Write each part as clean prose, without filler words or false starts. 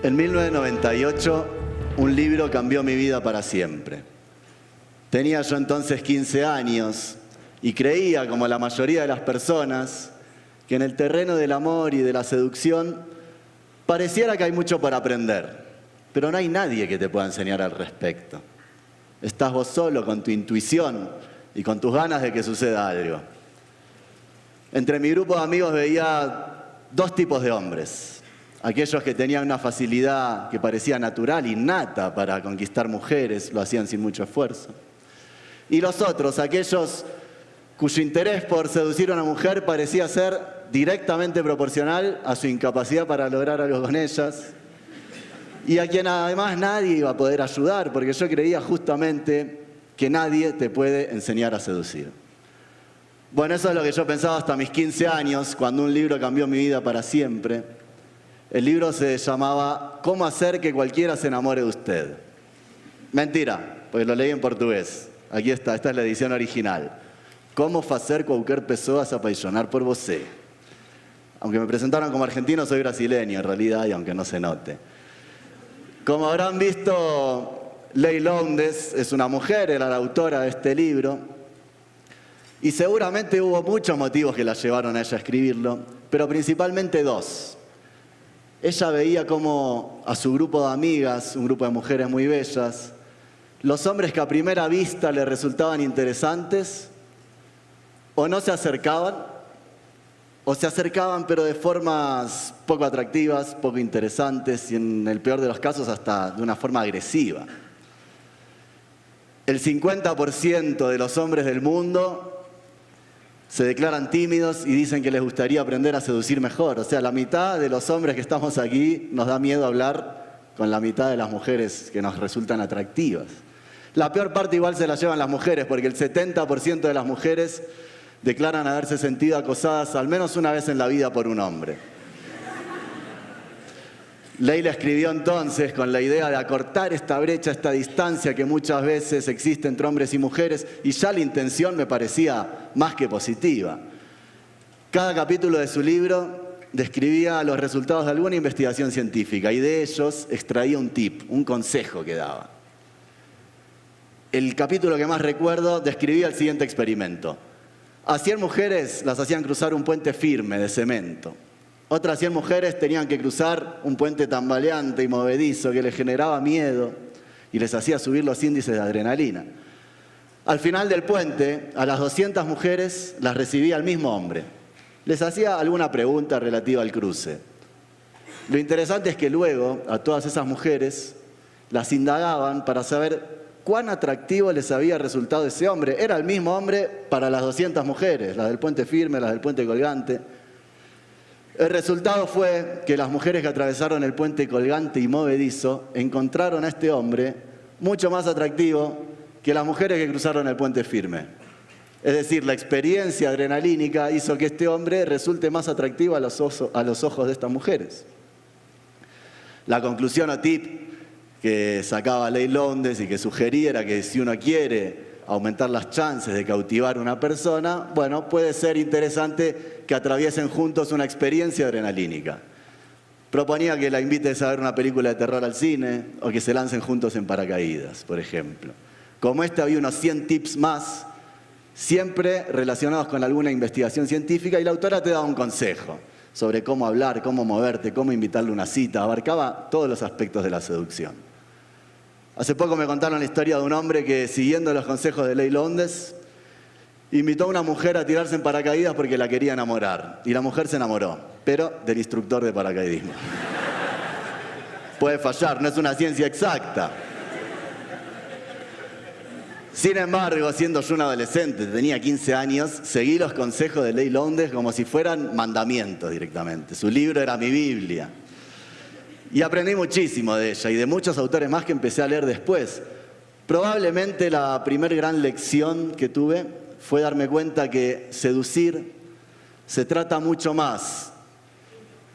En 1998, un libro cambió mi vida para siempre. Tenía yo entonces 15 años y creía, como la mayoría de las personas, que en el terreno del amor y de la seducción pareciera que hay mucho para aprender, pero no hay nadie que te pueda enseñar al respecto. Estás vos solo con tu intuición y con tus ganas de que suceda algo. Entre mi grupo de amigos veía dos tipos de hombres. Aquellos que tenían una facilidad que parecía natural, innata para conquistar mujeres, lo hacían sin mucho esfuerzo. Y los otros, aquellos cuyo interés por seducir a una mujer parecía ser directamente proporcional a su incapacidad para lograr algo con ellas, y a quien además nadie iba a poder ayudar, porque yo creía justamente que nadie te puede enseñar a seducir. Bueno, eso es lo que yo pensaba hasta mis 15 años, cuando un libro cambió mi vida para siempre. El libro se llamaba ¿Cómo hacer que cualquiera se enamore de usted? Mentira, porque lo leí en portugués. Aquí está, esta es la edición original. ¿Cómo fazer qualquer pessoa se apaixonar por você? Aunque me presentaron como argentino, soy brasileño en realidad, y aunque no se note. Como habrán visto, Leigh Lowndes es una mujer, era la autora de este libro, y seguramente hubo muchos motivos que la llevaron a ella a escribirlo, pero principalmente dos. Ella veía cómo a su grupo de amigas, un grupo de mujeres muy bellas, los hombres que a primera vista le resultaban interesantes, o no se acercaban, o se acercaban pero de formas poco atractivas, poco interesantes y en el peor de los casos hasta de una forma agresiva. El 50% de los hombres del mundo se declaran tímidos y dicen que les gustaría aprender a seducir mejor. O sea, la mitad de los hombres que estamos aquí nos da miedo hablar con la mitad de las mujeres que nos resultan atractivas. La peor parte igual se la llevan las mujeres, porque el 70% de las mujeres declaran haberse sentido acosadas al menos una vez en la vida por un hombre. Leila escribió entonces con la idea de acortar esta brecha, esta distancia que muchas veces existe entre hombres y mujeres, y ya la intención me parecía más que positiva. Cada capítulo de su libro describía los resultados de alguna investigación científica y de ellos extraía un tip, un consejo que daba. El capítulo que más recuerdo describía el siguiente experimento. A 100 mujeres las hacían cruzar un puente firme de cemento. Otras 100 mujeres tenían que cruzar un puente tambaleante y movedizo que les generaba miedo y les hacía subir los índices de adrenalina. Al final del puente, a las 200 mujeres las recibía el mismo hombre. Les hacía alguna pregunta relativa al cruce. Lo interesante es que luego a todas esas mujeres las indagaban para saber cuán atractivo les había resultado ese hombre. Era el mismo hombre para las 200 mujeres, las del puente firme, las del puente colgante. El resultado fue que las mujeres que atravesaron el puente colgante y movedizo encontraron a este hombre mucho más atractivo que las mujeres que cruzaron el puente firme. Es decir, la experiencia adrenalínica hizo que este hombre resulte más atractivo a los ojos de estas mujeres. La conclusión o tip que sacaba Leigh Lowndes y que sugería era que si uno quiere aumentar las chances de cautivar a una persona, bueno, puede ser interesante que atraviesen juntos una experiencia adrenalínica. Proponía que la invites a ver una película de terror al cine o que se lancen juntos en paracaídas, por ejemplo. Como había unos 100 tips más, siempre relacionados con alguna investigación científica, y la autora te daba un consejo sobre cómo hablar, cómo moverte, cómo invitarle a una cita. Abarcaba todos los aspectos de la seducción. Hace poco me contaron la historia de un hombre que, siguiendo los consejos de Leigh Lowndes, invitó a una mujer a tirarse en paracaídas porque la quería enamorar. Y la mujer se enamoró, pero del instructor de paracaidismo. Puede fallar, no es una ciencia exacta. Sin embargo, siendo yo un adolescente, tenía 15 años, seguí los consejos de Leigh Lowndes como si fueran mandamientos directamente. Su libro era mi Biblia. Y aprendí muchísimo de ella y de muchos autores más que empecé a leer después. Probablemente la primer gran lección que tuve fue darme cuenta que seducir se trata mucho más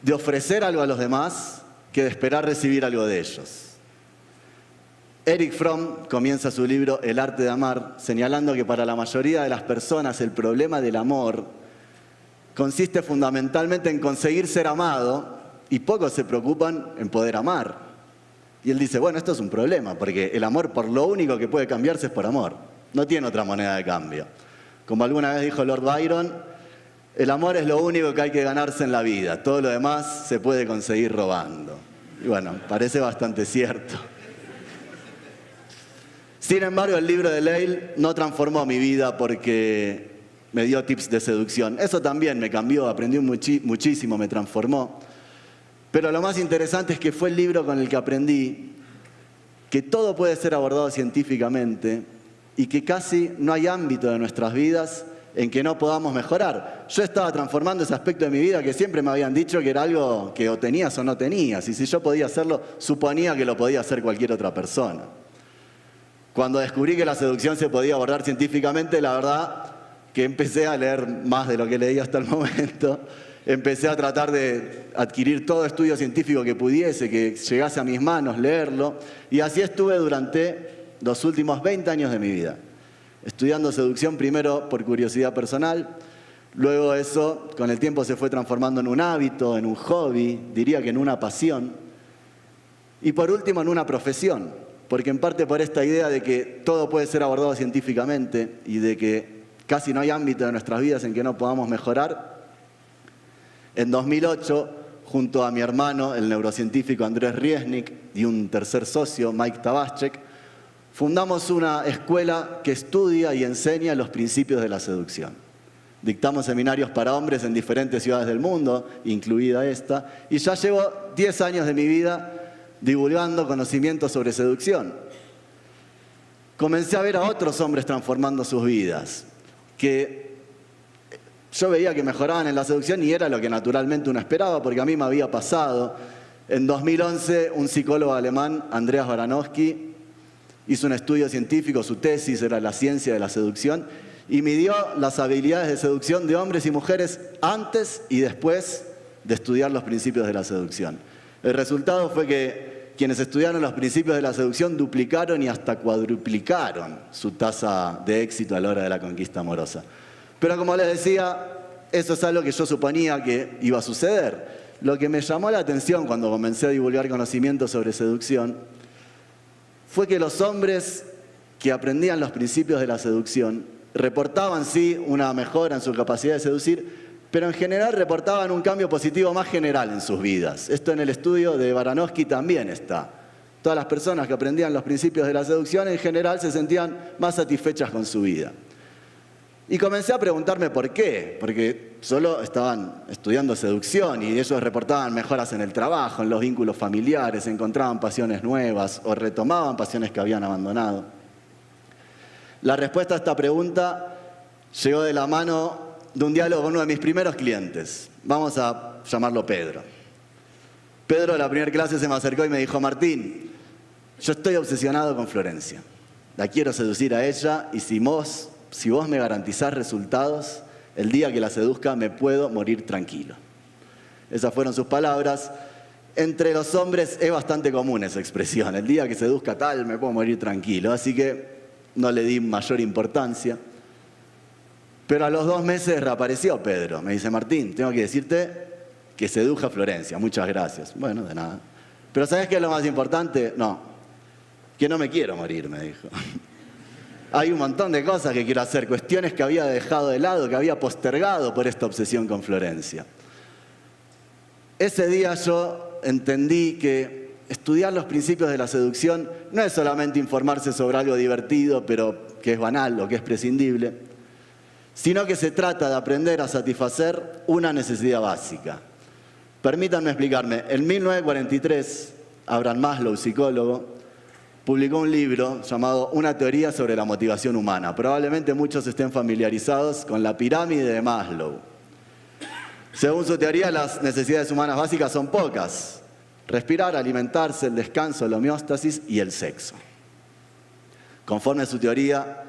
de ofrecer algo a los demás que de esperar recibir algo de ellos. Erich Fromm comienza su libro El arte de amar señalando que para la mayoría de las personas el problema del amor consiste fundamentalmente en conseguir ser amado y pocos se preocupan en poder amar. Y él dice, bueno, esto es un problema, porque el amor por lo único que puede cambiarse es por amor. No tiene otra moneda de cambio. Como alguna vez dijo Lord Byron, el amor es lo único que hay que ganarse en la vida. Todo lo demás se puede conseguir robando. Y bueno, parece bastante cierto. Sin embargo, el libro de Lael no transformó mi vida porque me dio tips de seducción. Eso también me cambió, aprendí muchísimo, me transformó. Pero lo más interesante es que fue el libro con el que aprendí que todo puede ser abordado científicamente y que casi no hay ámbito de nuestras vidas en que no podamos mejorar. Yo estaba transformando ese aspecto de mi vida que siempre me habían dicho que era algo que o tenías o no tenías. Y si yo podía hacerlo, suponía que lo podía hacer cualquier otra persona. Cuando descubrí que la seducción se podía abordar científicamente, la verdad que empecé a leer más de lo que leía hasta el momento. Empecé a tratar de adquirir todo estudio científico que pudiese, que llegase a mis manos, leerlo. Y así estuve durante los últimos 20 años de mi vida. Estudiando seducción primero por curiosidad personal. Luego eso con el tiempo se fue transformando en un hábito, en un hobby, diría que en una pasión. Y por último en una profesión. Porque en parte por esta idea de que todo puede ser abordado científicamente y de que casi no hay ámbito de nuestras vidas en que no podamos mejorar, en 2008, junto a mi hermano, el neurocientífico Andrés Riesnik, y un tercer socio, Mike Tabachek, fundamos una escuela que estudia y enseña los principios de la seducción. Dictamos seminarios para hombres en diferentes ciudades del mundo, incluida esta, y ya llevo 10 años de mi vida divulgando conocimientos sobre seducción. Comencé a ver a otros hombres transformando sus vidas, que yo veía que mejoraban en la seducción y era lo que naturalmente uno esperaba, porque a mí me había pasado. En 2011, un psicólogo alemán, Andreas Baranowski, hizo un estudio científico, su tesis era la ciencia de la seducción, y midió las habilidades de seducción de hombres y mujeres antes y después de estudiar los principios de la seducción. El resultado fue que quienes estudiaron los principios de la seducción duplicaron y hasta cuadruplicaron su tasa de éxito a la hora de la conquista amorosa. Pero como les decía, eso es algo que yo suponía que iba a suceder. Lo que me llamó la atención cuando comencé a divulgar conocimientos sobre seducción fue que los hombres que aprendían los principios de la seducción reportaban, sí, una mejora en su capacidad de seducir, pero en general reportaban un cambio positivo más general en sus vidas. Esto en el estudio de Baranowski también está. Todas las personas que aprendían los principios de la seducción en general se sentían más satisfechas con su vida. Y comencé a preguntarme por qué, porque solo estaban estudiando seducción y ellos reportaban mejoras en el trabajo, en los vínculos familiares, encontraban pasiones nuevas o retomaban pasiones que habían abandonado. La respuesta a esta pregunta llegó de la mano de un diálogo con uno de mis primeros clientes. Vamos a llamarlo Pedro. Pedro en la primera clase se me acercó y me dijo, Martín, yo estoy obsesionado con Florencia. La quiero seducir a ella y si vos me garantizás resultados, el día que la seduzca me puedo morir tranquilo. Esas fueron sus palabras. Entre los hombres es bastante común esa expresión. El día que seduzca tal, me puedo morir tranquilo. Así que no le di mayor importancia. Pero a los 2 meses reapareció Pedro. Me dice, Martín, tengo que decirte que seduja a Florencia. Muchas gracias. Bueno, de nada. Pero ¿sabés qué es lo más importante? No, que no me quiero morir, me dijo. Hay un montón de cosas que quiero hacer, cuestiones que había dejado de lado, que había postergado por esta obsesión con Florencia. Ese día yo entendí que estudiar los principios de la seducción no es solamente informarse sobre algo divertido, pero que es banal o que es prescindible, sino que se trata de aprender a satisfacer una necesidad básica. Permítanme explicarme. En 1943, Abraham Maslow, psicólogo, publicó un libro llamado Una teoría sobre la motivación humana. Probablemente muchos estén familiarizados con la pirámide de Maslow. Según su teoría, las necesidades humanas básicas son pocas. Respirar, alimentarse, el descanso, la homeostasis y el sexo. Conforme a su teoría,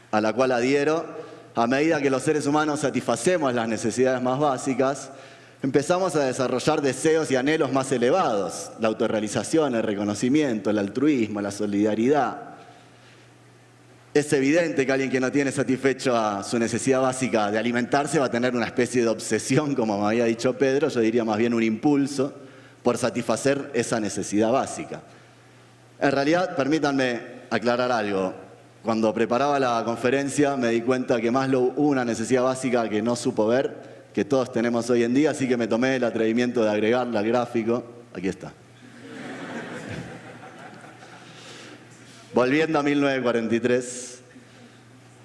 a la cual adhiero, a medida que los seres humanos satisfacemos las necesidades más básicas, empezamos a desarrollar deseos y anhelos más elevados. La autorrealización, el reconocimiento, el altruismo, la solidaridad. Es evidente que alguien que no tiene satisfecho a su necesidad básica de alimentarse va a tener una especie de obsesión, como me había dicho Pedro, yo diría más bien un impulso, por satisfacer esa necesidad básica. En realidad, permítanme aclarar algo. Cuando preparaba la conferencia me di cuenta que Maslow hubo una necesidad básica que no supo ver, que todos tenemos hoy en día, así que me tomé el atrevimiento de agregarla al gráfico. Aquí está. Volviendo a 1943,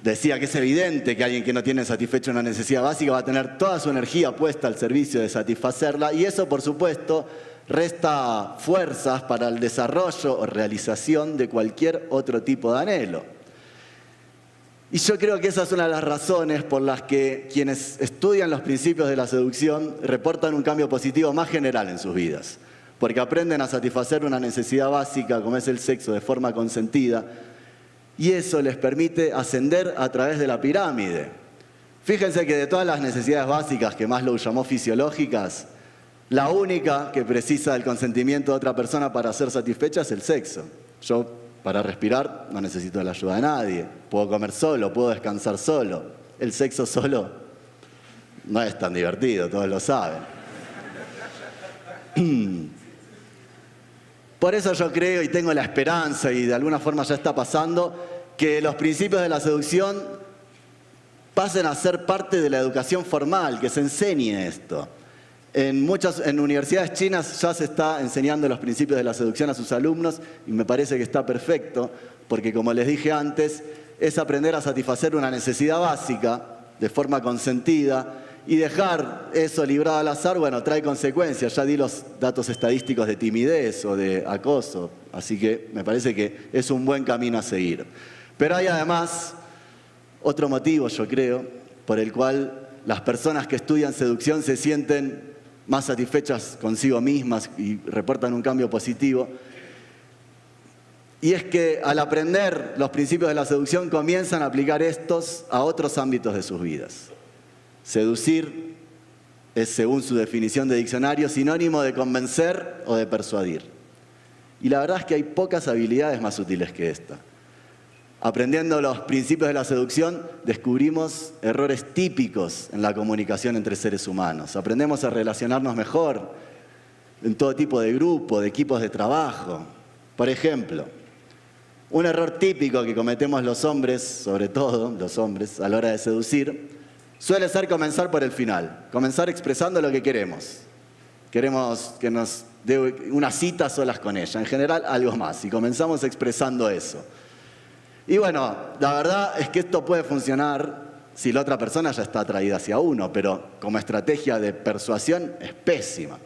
decía que es evidente que alguien que no tiene satisfecha una necesidad básica va a tener toda su energía puesta al servicio de satisfacerla, y eso, por supuesto, resta fuerzas para el desarrollo o realización de cualquier otro tipo de anhelo. Y yo creo que esa es una de las razones por las que quienes estudian los principios de la seducción reportan un cambio positivo más general en sus vidas, porque aprenden a satisfacer una necesidad básica como es el sexo de forma consentida, y eso les permite ascender a través de la pirámide. Fíjense que de todas las necesidades básicas que Maslow llamó fisiológicas, la única que precisa del consentimiento de otra persona para ser satisfecha es el sexo. Yo, para respirar, no necesito la ayuda de nadie. Puedo comer solo, puedo descansar solo. El sexo solo no es tan divertido, todos lo saben. Por eso yo creo y tengo la esperanza, y de alguna forma ya está pasando, que los principios de la seducción pasen a ser parte de la educación formal, que se enseñe esto. En universidades chinas ya se está enseñando los principios de la seducción a sus alumnos, y me parece que está perfecto, porque como les dije antes, es aprender a satisfacer una necesidad básica de forma consentida, y dejar eso librado al azar, bueno, trae consecuencias. Ya di los datos estadísticos de timidez o de acoso, así que me parece que es un buen camino a seguir. Pero hay además otro motivo, yo creo, por el cual las personas que estudian seducción se sienten más satisfechas consigo mismas y reportan un cambio positivo. Y es que al aprender los principios de la seducción comienzan a aplicar estos a otros ámbitos de sus vidas. Seducir es, según su definición de diccionario, sinónimo de convencer o de persuadir. Y la verdad es que hay pocas habilidades más útiles que esta. Aprendiendo los principios de la seducción, descubrimos errores típicos en la comunicación entre seres humanos. Aprendemos a relacionarnos mejor en todo tipo de grupo, de equipos de trabajo. Por ejemplo, un error típico que cometemos los hombres, sobre todo los hombres, a la hora de seducir, suele ser comenzar por el final, comenzar expresando lo que queremos. Queremos que nos dé una cita solas con ella, en general algo más, y comenzamos expresando eso. Y bueno, la verdad es que esto puede funcionar si la otra persona ya está atraída hacia uno, pero como estrategia de persuasión es pésima.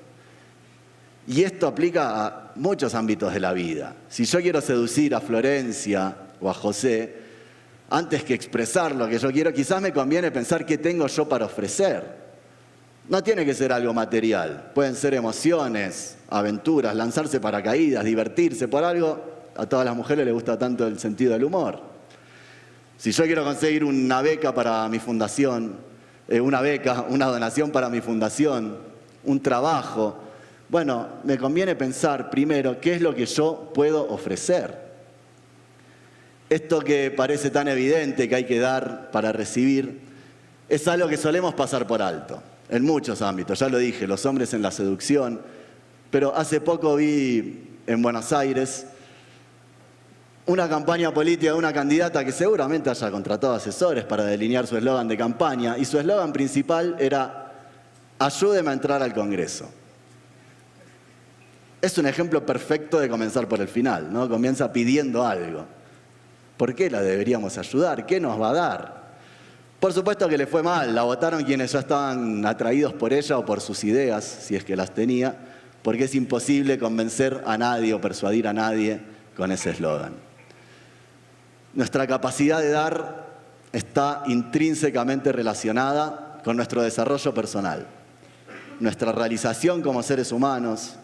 Y esto aplica a muchos ámbitos de la vida. Si yo quiero seducir a Florencia o a José, antes que expresar lo que yo quiero, quizás me conviene pensar qué tengo yo para ofrecer. No tiene que ser algo material. Pueden ser emociones, aventuras, lanzarse paracaídas, divertirse. Por algo, a todas las mujeres les gusta tanto el sentido del humor. Si yo quiero conseguir una beca para mi fundación, una donación para mi fundación, un trabajo, bueno, me conviene pensar primero qué es lo que yo puedo ofrecer. Esto que parece tan evidente que hay que dar para recibir, es algo que solemos pasar por alto, en muchos ámbitos. Ya lo dije, los hombres en la seducción, pero hace poco vi en Buenos Aires una campaña política de una candidata que seguramente haya contratado asesores para delinear su eslogan de campaña, y su eslogan principal era «Ayúdeme a entrar al Congreso». Es un ejemplo perfecto de comenzar por el final, ¿no? Comienza pidiendo algo. ¿Por qué la deberíamos ayudar? ¿Qué nos va a dar? Por supuesto que le fue mal, la votaron quienes ya estaban atraídos por ella o por sus ideas, si es que las tenía, porque es imposible convencer a nadie o persuadir a nadie con ese eslogan. Nuestra capacidad de dar está intrínsecamente relacionada con nuestro desarrollo personal. Nuestra realización como seres humanos,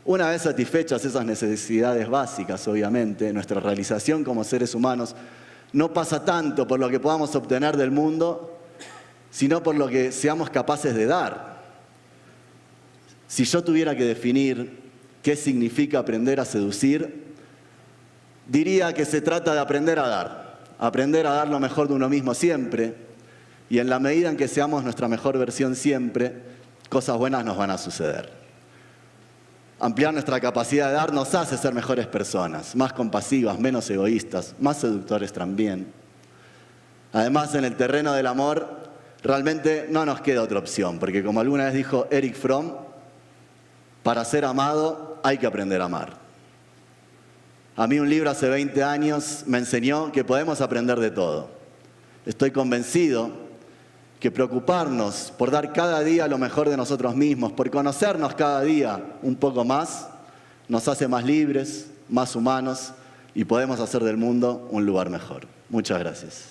una vez satisfechas esas necesidades básicas, obviamente, nuestra realización como seres humanos no pasa tanto por lo que podamos obtener del mundo, sino por lo que seamos capaces de dar. Si yo tuviera que definir qué significa aprender a seducir, diría que se trata de aprender a dar lo mejor de uno mismo siempre, y en la medida en que seamos nuestra mejor versión siempre, cosas buenas nos van a suceder. Ampliar nuestra capacidad de dar nos hace ser mejores personas, más compasivas, menos egoístas, más seductores también. Además, en el terreno del amor, realmente no nos queda otra opción, porque como alguna vez dijo Erich Fromm, para ser amado hay que aprender a amar. A mí un libro hace 20 años me enseñó que podemos aprender de todo. Estoy convencido que preocuparnos por dar cada día lo mejor de nosotros mismos, por conocernos cada día un poco más, nos hace más libres, más humanos y podemos hacer del mundo un lugar mejor. Muchas gracias.